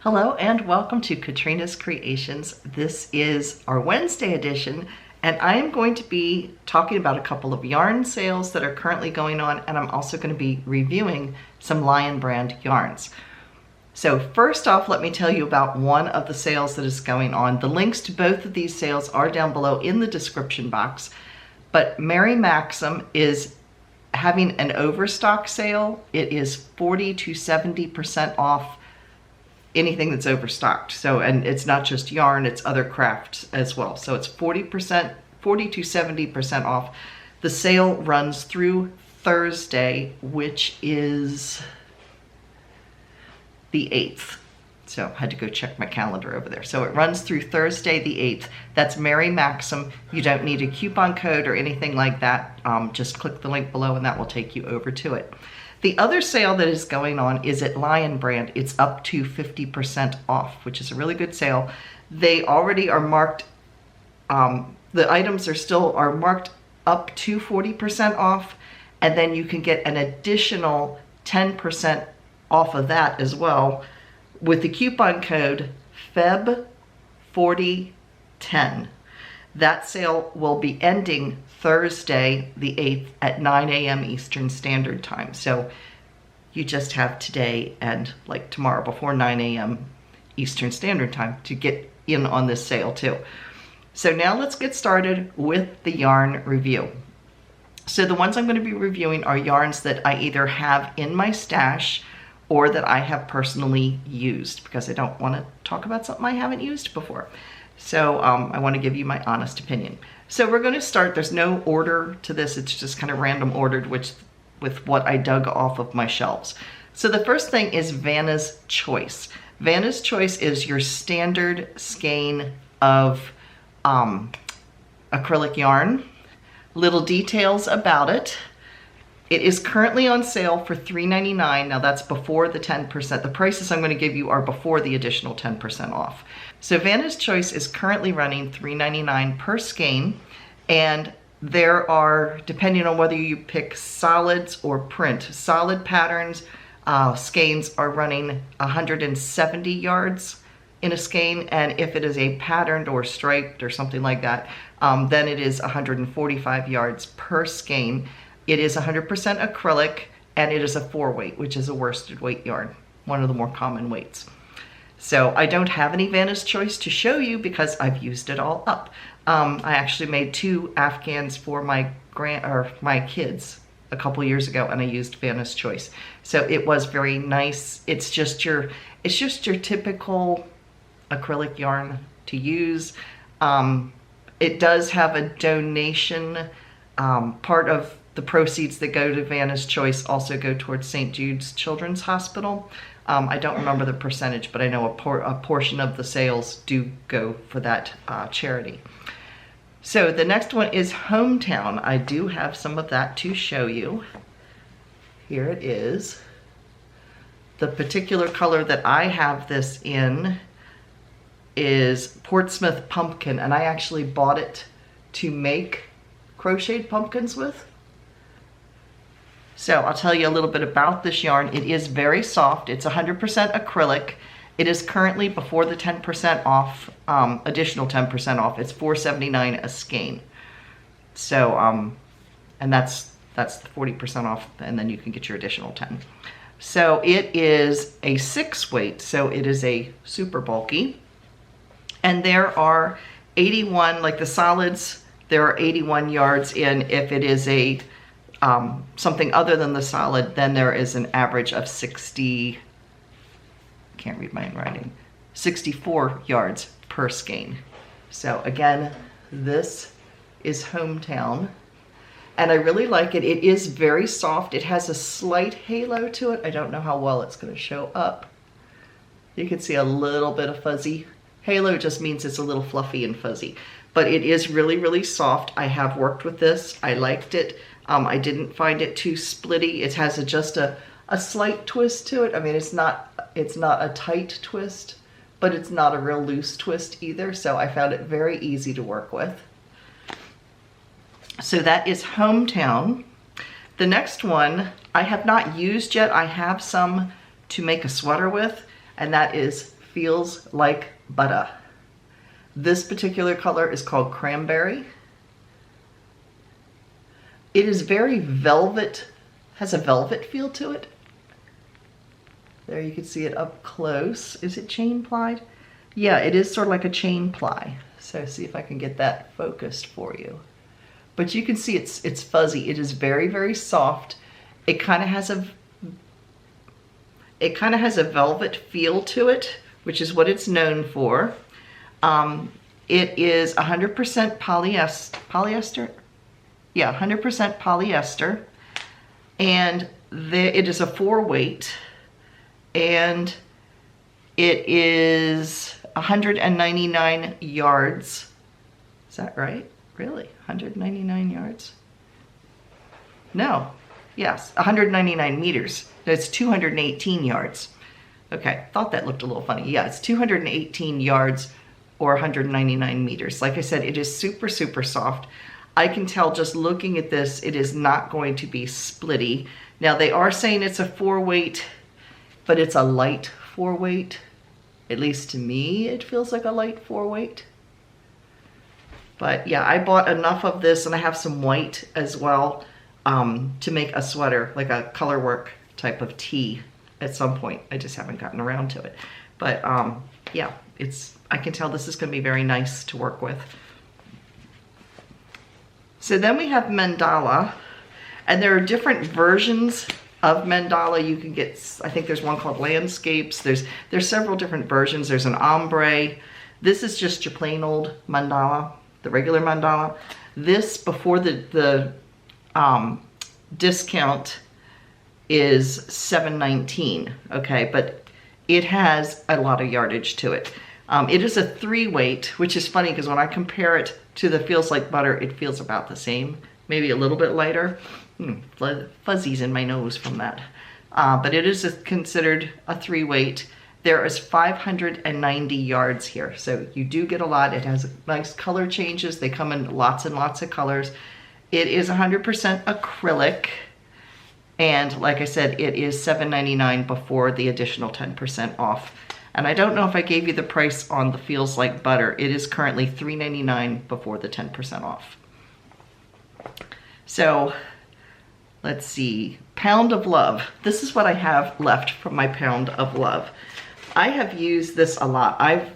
Hello and welcome to Katrina's Creations. This is our Wednesday edition, and I am going to be talking about a couple of yarn sales that are currently going on, and I'm also going to be reviewing some Lion brand yarns. So first off, let me tell you about one of the sales that is going on. The links to both of these sales are down below in the description box, but Mary Maxim is having an overstock sale. It is 40 to 70% off anything that's overstocked. So, and it's not just yarn, it's other crafts as well. So it's 40 to 70% off. The sale runs through Thursday, which is the 8th. So I had to go check my calendar over there. So it runs through Thursday the 8th. That's Mary Maxim. You don't need a coupon code or anything like that. Just click the link below and that will take you over to it. The other sale that is going on is at Lion brand. It's up to 50% off, which is a really good sale. They already are marked, the items are marked up to 40% off, and then you can get an additional 10% off of that as well with the coupon code FEB4010. That sale will be ending Thursday the 8th at 9 a.m. Eastern Standard Time. So you just have today and like tomorrow before 9 a.m. Eastern Standard Time to get in on this sale too. So now let's get started with the yarn review. So the ones I'm going to be reviewing are yarns that I either have in my stash or that I have personally used, because I don't want to talk about something I haven't used before. So I want to give you my honest opinion. So we're going to start, there's no order to this, it's just kind of random ordered with what I dug off of my shelves. So the first thing is Vanna's Choice. Vanna's Choice is your standard skein of acrylic yarn. Little details about it. It is currently on sale for $3.99. Now that's before the 10%. The prices I'm going to give you are before the additional 10% off. So Vanna's Choice is currently running $3.99 per skein, and there are, depending on whether you pick solids or print, solid patterns, skeins are running 170 yards in a skein, and if it is a patterned or striped or something like that, then it is 145 yards per skein. It is 100% acrylic, and it is a 4-weight, which is a worsted weight yarn, one of the more common weights. So I don't have any Vanna's Choice to show you because I've used it all up. I actually made 2 Afghans for my kids a couple years ago, and I used Vanna's Choice. So it was very nice. It's just your typical acrylic yarn to use. It does have a donation. Part of the proceeds that go to Vanna's Choice also go towards St. Jude's Children's Hospital. I don't remember the percentage, but I know a portion of the sales do go for that charity. So the next one is Hometown. I do have some of that to show you. Here it is. The particular color that I have this in is Portsmouth Pumpkin, and I actually bought it to make crocheted pumpkins with. So I'll tell you a little bit about this yarn. It is very soft. It's 100% acrylic. It is currently before the 10% off, additional 10% off. It's $4.79 a skein. So, and that's the 40% off, and then you can get your additional 10. So it is a 6-weight, so it is a super bulky. And there are 81, like the solids, there are 81 yards in. If it is a something other than the solid, then there is an average of 64 yards per skein. So again, this is Hometown, and I really like it. It is very soft. It has a slight halo to it. I don't know how well it's going to show up. You can see a little bit of fuzzy. Halo just means it's a little fluffy and fuzzy, but it is really, really soft. I have worked with this. I liked it. I didn't find it too splitty. It has just a slight twist to it. I mean, it's not a tight twist, but it's not a real loose twist either. So I found it very easy to work with. So that is Hometown. The next one I have not used yet. I have some to make a sweater with, and that is feels like butter. This particular color is called Cranberry. It is very velvet, has a velvet feel to it. There, you can see it up close. Is it chain plied? Yeah, it is sort of like a chain ply. So see if I can get that focused for you. But you can see it's fuzzy. It is very, very soft. It kind of has a velvet feel to it, which is what it's known for. It is 100% polyester. Yeah, 100% polyester. And it is a 4-weight. And it is 199 yards. Is that right? Really? 199 yards? No. Yes, 199 meters. It's 218 yards. Okay, thought that looked a little funny. Yeah, it's 218 yards or 199 meters. Like I said, it is super, super soft. I can tell just looking at this, it is not going to be splitty. Now, they are saying it's a 4-weight, but it's a light 4-weight. At least to me, it feels like a light 4-weight. But yeah, I bought enough of this, and I have some white as well to make a sweater, like a color work type of tee at some point. I just haven't gotten around to it. But yeah, I can tell this is going to be very nice to work with. So then we have Mandala, and there are different versions of Mandala. You can get, I think there's one called Landscapes. There's several different versions. There's an ombre. This is just your plain old Mandala, the regular Mandala. This, before the discount, is $7.19, okay? But it has a lot of yardage to it. It is a 3-weight, which is funny because when I compare it to the Feels Like Butter, it feels about the same, maybe a little bit lighter. Fuzzies in my nose from that. But it is considered a 3-weight. There is 590 yards here, so you do get a lot. It has nice color changes. They come in lots and lots of colors. It is 100% acrylic, and like I said, it is $7.99 before the additional 10% off. And I don't know if I gave you the price on the Feels Like Butter. It is currently $3.99 before the 10% off. So let's see, Pound of Love. This is what I have left from my Pound of Love. I have used this a lot. I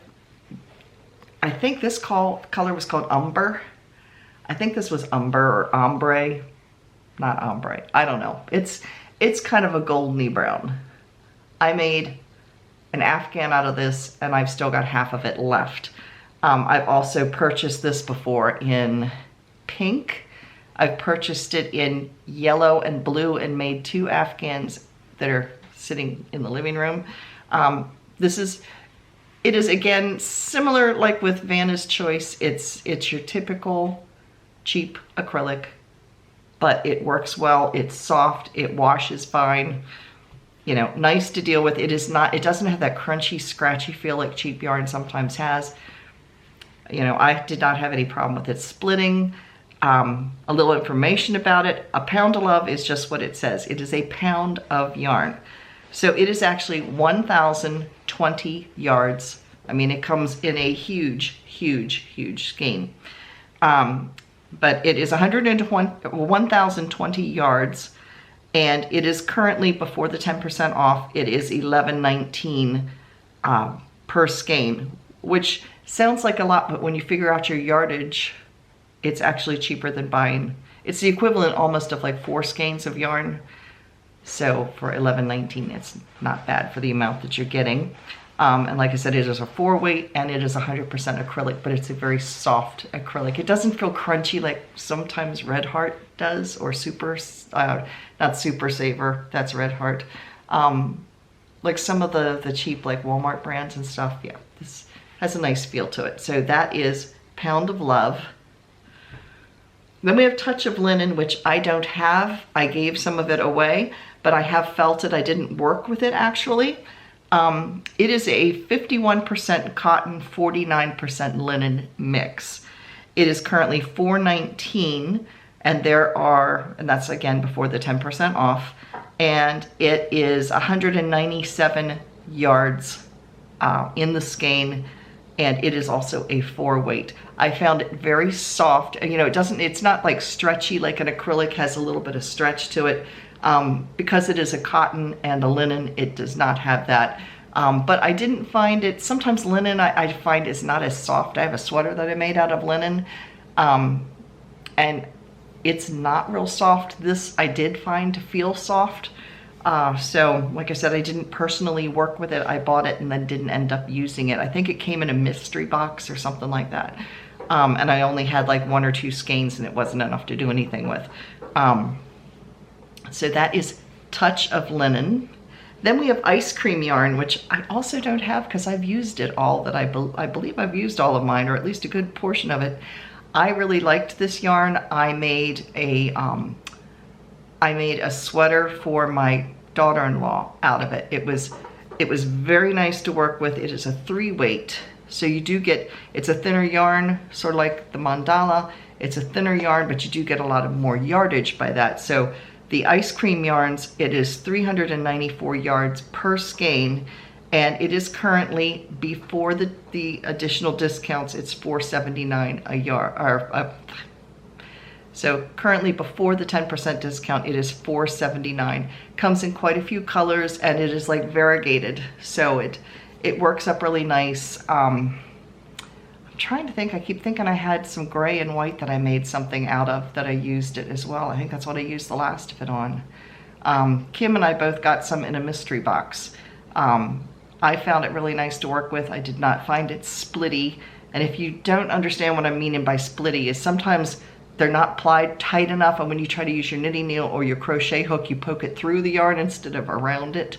think this color was called Umber. I think this was Umber or Ombre. Not Ombre, I don't know. It's kind of a goldeny brown. I made an Afghan out of this, and I've still got half of it left. I've also purchased this before in pink. I've purchased it in yellow and blue and made 2 Afghans that are sitting in the living room. It is again similar like with Vanna's Choice. It's your typical cheap acrylic, but it works well. It's soft, it washes fine. You know, nice to deal with. It doesn't have that crunchy, scratchy feel like cheap yarn sometimes has. You know, I did not have any problem with it splitting. A little information about it. A Pound of Love is just what it says. It is a pound of yarn. So it is actually 1,020 yards. I mean, it comes in a huge, huge, huge skein. But it is 1,020 yards. And it is currently, before the 10% off, it is $11.19 per skein, which sounds like a lot, but when you figure out your yardage, it's actually cheaper than buying. It's the equivalent almost of like 4 skeins of yarn. So for $11.19, it's not bad for the amount that you're getting. And like I said, it is a 4-weight and it is 100% acrylic, but it's a very soft acrylic. It doesn't feel crunchy like sometimes Red Heart does, or not Super Saver, that's Red Heart. Like some of the cheap like Walmart brands and stuff, yeah, this has a nice feel to it. So that is Pound of Love. Then we have Touch of Linen, which I don't have. I gave some of it away, but I have felt it. I didn't work with it actually. It is a 51% cotton, 49% linen mix. It is currently $4.19, and that's again before the 10% off, and it is 197 yards in the skein, and it is also a 4-weight. I found it very soft, and it's not like stretchy like an acrylic, has a little bit of stretch to it. Because it is a cotton and a linen, it does not have that. But I didn't find it, sometimes linen I find is not as soft. I have a sweater that I made out of linen, and it's not real soft. This I did find to feel soft. So like I said, I didn't personally work with it. I bought it and then didn't end up using it. I think it came in a mystery box or something like that. And I only had like 1 or 2 skeins, and it wasn't enough to do anything with. So that is Touch of Linen. Then we have Ice Cream Yarn, which I also don't have because I've used it all. I believe I've used all of mine, or at least a good portion of it. I really liked this yarn. I made a sweater for my daughter-in-law out of it. It was very nice to work with. It is a 3-weight. So you do get, it's a thinner yarn, sort of like the Mandala. It's a thinner yarn, but you do get a lot of more yardage by that. So the Ice Cream yarns, it is 394 yards per skein, and it is currently, before the additional discounts, it's $4.79 a yard. So currently, before the 10% discount, it is $4.79. Comes in quite a few colors, and it is like variegated, so it works up really nice. I'm trying to think, I keep thinking I had some gray and white that I made something out of that I used it as well. I think that's what I used the last of it on. Kim and I both got some in a mystery box. I found it really nice to work with. I did not find it splitty. And if you don't understand what I'm meaning by splitty, is sometimes they're not plied tight enough, and when you try to use your knitting needle or your crochet hook, you poke it through the yarn instead of around it.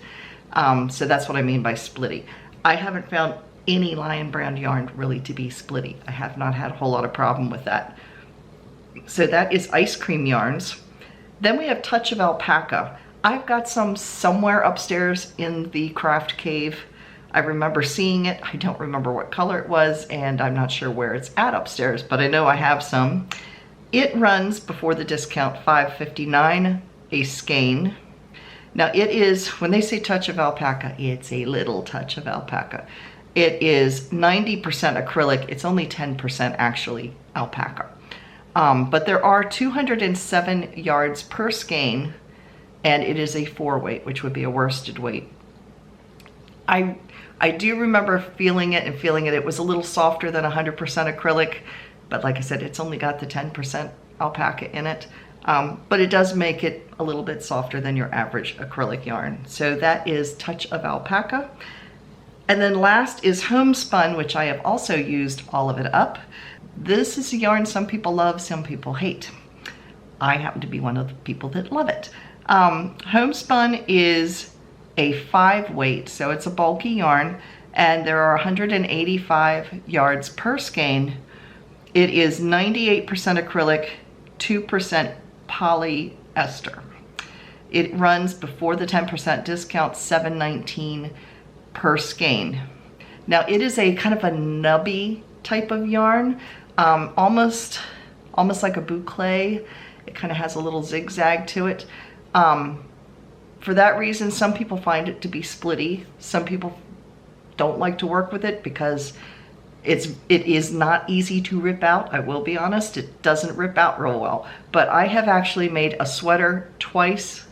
So that's what I mean by splitty. I haven't found any lion brand yarn really to be splitty. I have not had a whole lot of problem with that. So that is Ice Cream yarns. Then we have Touch of Alpaca. I've got some somewhere upstairs in the craft cave. I remember seeing it. I don't remember what color it was, and I'm not sure where it's at upstairs, but I know I have some. It runs, before the discount, $5.59 a skein. Now it is, when they say Touch of Alpaca, it's a little touch of alpaca. It is 90% acrylic. It's only 10% actually alpaca. But there are 207 yards per skein, and it is a 4-weight, which would be a worsted weight. I do remember feeling it. It was a little softer than 100% acrylic, but like I said, it's only got the 10% alpaca in it. But it does make it a little bit softer than your average acrylic yarn. So that is Touch of Alpaca. And then last is Homespun, which I have also used all of it up. This is a yarn some people love, some people hate. I happen to be one of the people that love it. Homespun is a 5-weight, so it's a bulky yarn, and there are 185 yards per skein. It is 98% acrylic, 2% polyester. It runs, before the 10% discount, $7.19 per skein. Now it is a kind of a nubby type of yarn, almost like a boucle. It kind of has a little zigzag to it. For that reason, some people find it to be splitty. Some people don't like to work with it because it is not easy to rip out. I will be honest, it doesn't rip out real well. But I have actually made a sweater twice,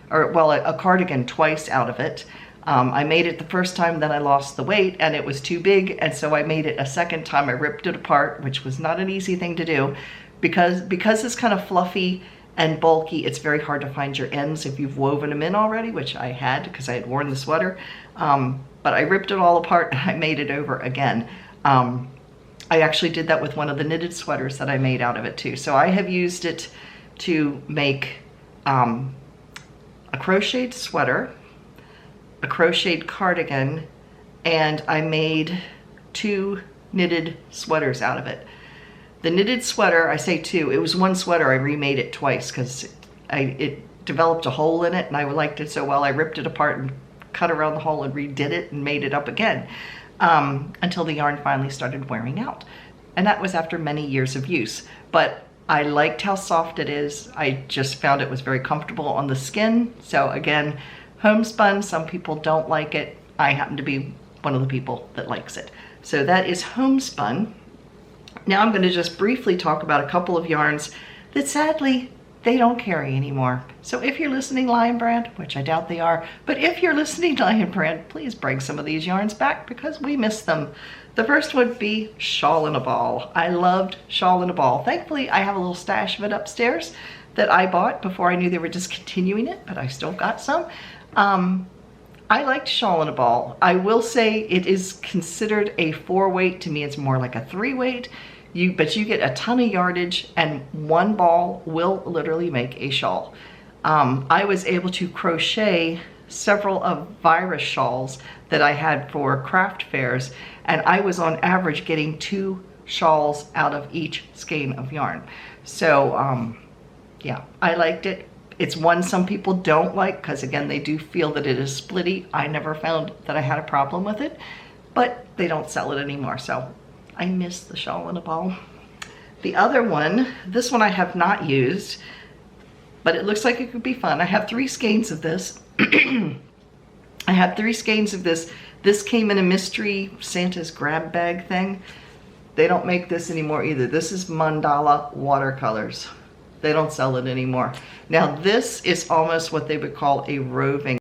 or well, a cardigan twice out of it. I made it the first time, then I lost the weight and it was too big, and so I made it a second time. I ripped it apart, which was not an easy thing to do because it's kind of fluffy and bulky. It's very hard to find your ends if you've woven them in already, which I had because I had worn the sweater. But I ripped it all apart and I made it over again. I actually did that with one of the knitted sweaters that I made out of it too. So I have used it to make a crocheted sweater, a crocheted cardigan, and I made 2 knitted sweaters out of it. The knitted sweater, I say 2, it was 1 sweater. I remade it twice because it developed a hole in it and I liked it so well I ripped it apart and cut around the hole and redid it and made it up again until the yarn finally started wearing out. And that was after many years of use. But I liked how soft it is. I just found it was very comfortable on the skin. So again, homespun, some people don't like it. I happen to be one of the people that likes it. So that is homespun. Now I'm going to just briefly talk about a couple of yarns that sadly they don't carry anymore. So if you're listening, Lion Brand, which I doubt they are, but if you're listening, Lion Brand, please bring some of these yarns back because we miss them. The first would be Shawl in a Ball. I loved Shawl in a Ball. Thankfully, I have a little stash of it upstairs that I bought before I knew they were discontinuing it, but I still got some. I liked Shawl in a Ball. I will say it is considered a 4-weight. To me, it's more like a 3-weight. But you get a ton of yardage, and one ball will literally make a shawl. I was able to crochet several of Vira's shawls that I had for craft fairs, and I was on average getting 2 shawls out of each skein of yarn. So yeah, I liked it. It's one some people don't like because again, they do feel that it is splitty. I never found that I had a problem with it, but they don't sell it anymore. So I miss the Shawl in a Ball. The other one, this one I have not used, but it looks like it could be fun. I have 3 skeins of this. I have 3 skeins of this. This came in a mystery Santa's grab bag thing. They don't make this anymore either. This is Mandala Watercolors. They don't sell it anymore. Now this is almost what they would call a roving.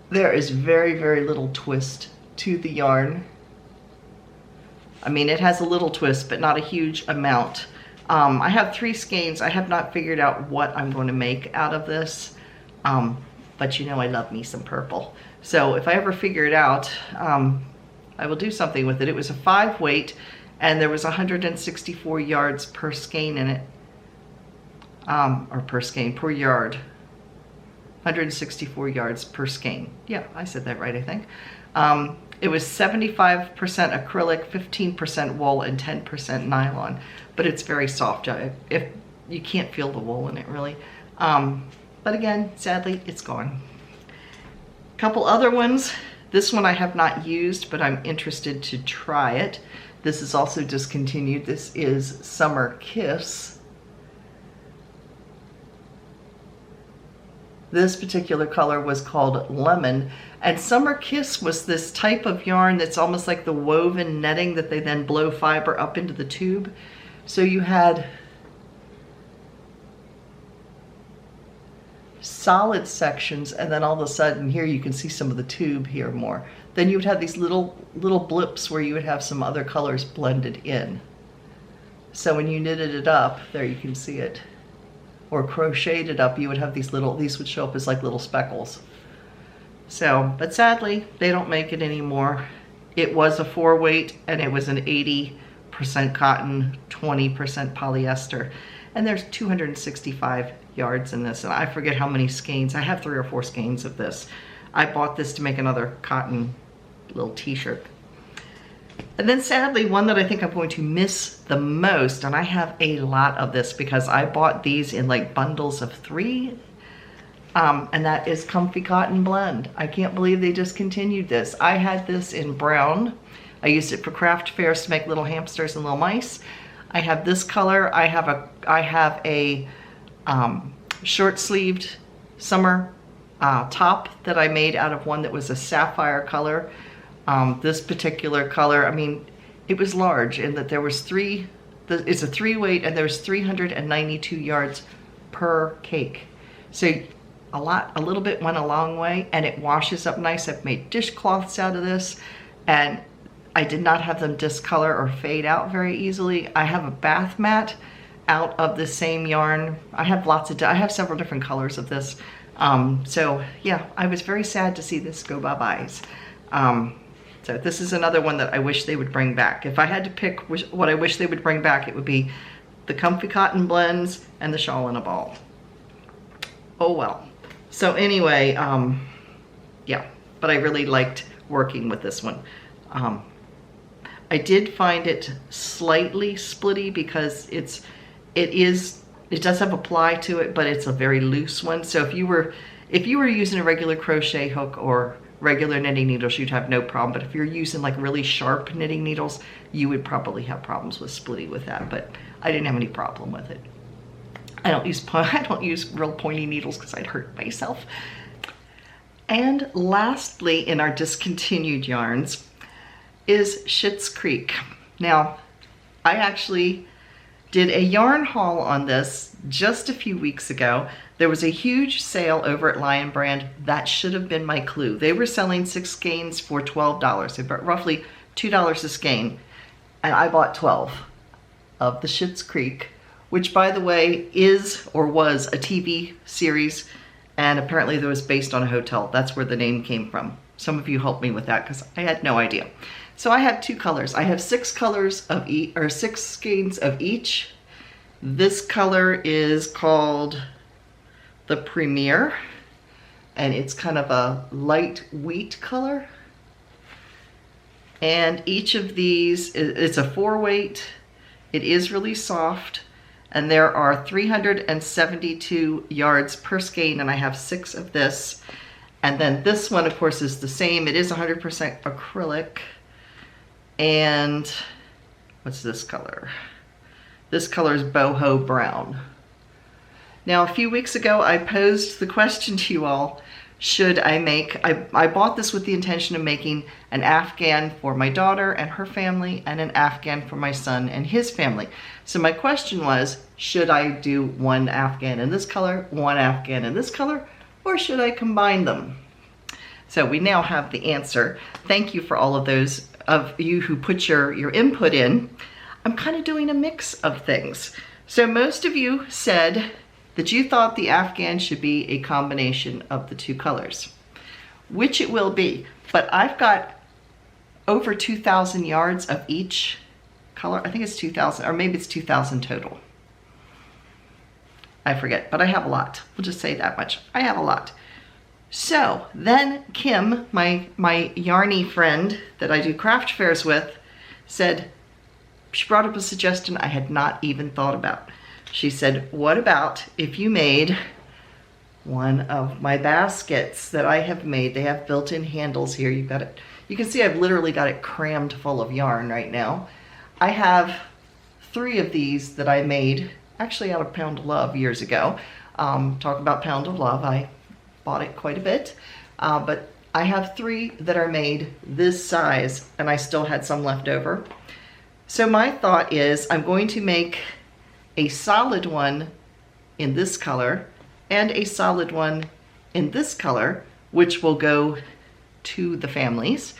There is very, very little twist to the yarn. I mean, it has a little twist, but not a huge amount. I have 3 skeins. I have not figured out what I'm going to make out of this, but you know I love me some purple. So if I ever figure it out, I will do something with it. It was a 5-weight, and there was 164 yards per skein in it, or per skein, per yard. 164 yards per skein. Yeah, I said that right, I think. It was 75% acrylic, 15% wool, and 10% nylon, but it's very soft. If you can't feel the wool in it really. But again, sadly, it's gone. A couple other ones. This one I have not used, but I'm interested to try it. This is also discontinued. This is Summer Kiss. This particular color was called Lemon, and Summer Kiss was this type of yarn that's almost like the woven netting that they then blow fiber up into the tube. So you had solid sections, and then all of a sudden here you can see some of the tube here more. Then you would have these little blips where you would have some other colors blended in. So when you knitted it up, there you can see it, or crocheted it up, you would have these would show up as like little speckles. So, but sadly, they don't make it anymore. It was a 4-weight, and it was an 80% cotton, 20% polyester. And there's 265 yards in this, and I forget how many skeins. I have 3 or 4 skeins of this. I bought this to make another cotton little t-shirt. And then sadly, one that I think I'm going to miss the most, and I have a lot of this because I bought these in like bundles of 3, and that is Comfy Cotton Blend. I can't believe they discontinued this. I had this in brown. I used it for craft fairs to make little hamsters and little mice. I have this color. I have a short-sleeved summer top that I made out of one that was a sapphire color. This particular color, I mean, it was large in that there was it's a 3-weight, and there's 392 yards per cake. So a little bit went a long way, and it washes up nice. I've made dishcloths out of this, and I did not have them discolor or fade out very easily. I have a bath mat out of the same yarn. I have several different colors of this. So yeah, I was very sad to see this go bye-byes. So this is another one that I wish they would bring back. If I had to pick what I wish they would bring back, it would be the Comfy Cotton Blends and the Shawl in a Ball. Oh well. So anyway, yeah, but I really liked working with this one. I did find it slightly splitty because it does have a ply to it, but it's a very loose one. So if you were using a regular crochet hook or regular knitting needles, you'd have no problem. But if you're using like really sharp knitting needles, you would probably have problems with splitting with that. But I didn't have any problem with it. I don't use real pointy needles because I'd hurt myself. And lastly, in our discontinued yarns is Shitz Creek. Now, I actually did a yarn haul on this just a few weeks ago. There was a huge sale over at Lion Brand. That should have been my clue. They were selling 6 skeins for $12. They bought roughly $2 a skein. And I bought 12 of the Shitz Creek, which by the way is or was a TV series, and apparently it was based on a hotel. That's where the name came from. Some of you helped me with that because I had no idea. So I have 2 colors. I have 6 colors of each, or 6 skeins of each. This color is called the Premier, and it's kind of a light wheat color. And each of these, it's a 4-weight. It is really soft, and there are 372 yards per skein, and I have 6 of this. And then this one, of course, is the same. It is 100% acrylic. And what's this color? This color is boho brown. Now, a few weeks ago, I posed the question to you all, should I make, I bought this with the intention of making an Afghan for my daughter and her family, and an Afghan for my son and his family. So my question was, should I do one Afghan in this color, one Afghan in this color, or should I combine them? So we now have the answer. Thank you for all of those of you who put your input in. I'm kind of doing a mix of things. So most of you said that you thought the Afghan should be a combination of the 2 colors, which it will be. But I've got over 2,000 yards of each color. I think it's 2,000, or maybe it's 2,000 total. I forget, but I have a lot. We'll just say that much. I have a lot. So then Kim, my yarny friend that I do craft fairs with, said, she brought up a suggestion I had not even thought about. She said, what about if you made one of my baskets that I have made? They have built-in handles here. You've got it. You can see I've literally got it crammed full of yarn right now. I have 3 of these that I made actually out of Pound of Love years ago. Talk about Pound of Love. I bought it quite a bit, but I have 3 that are made this size, and I still had some left over. So my thought is I'm going to make a solid one in this color and a solid one in this color, which will go to the families.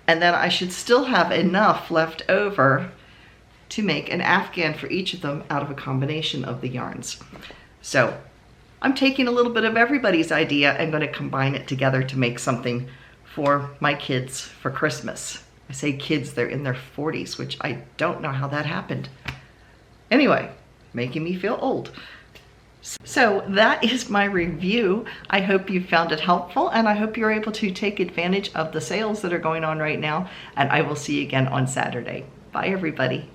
And then I should still have enough left over to make an Afghan for each of them out of a combination of the yarns. So I'm taking a little bit of everybody's idea and going to combine it together to make something for my kids for Christmas. I say kids, they're in their 40s, which I don't know how that happened. Anyway, making me feel old. So that is my review. I hope you found it helpful, and I hope you're able to take advantage of the sales that are going on right now, and I will see you again on Saturday. Bye, everybody.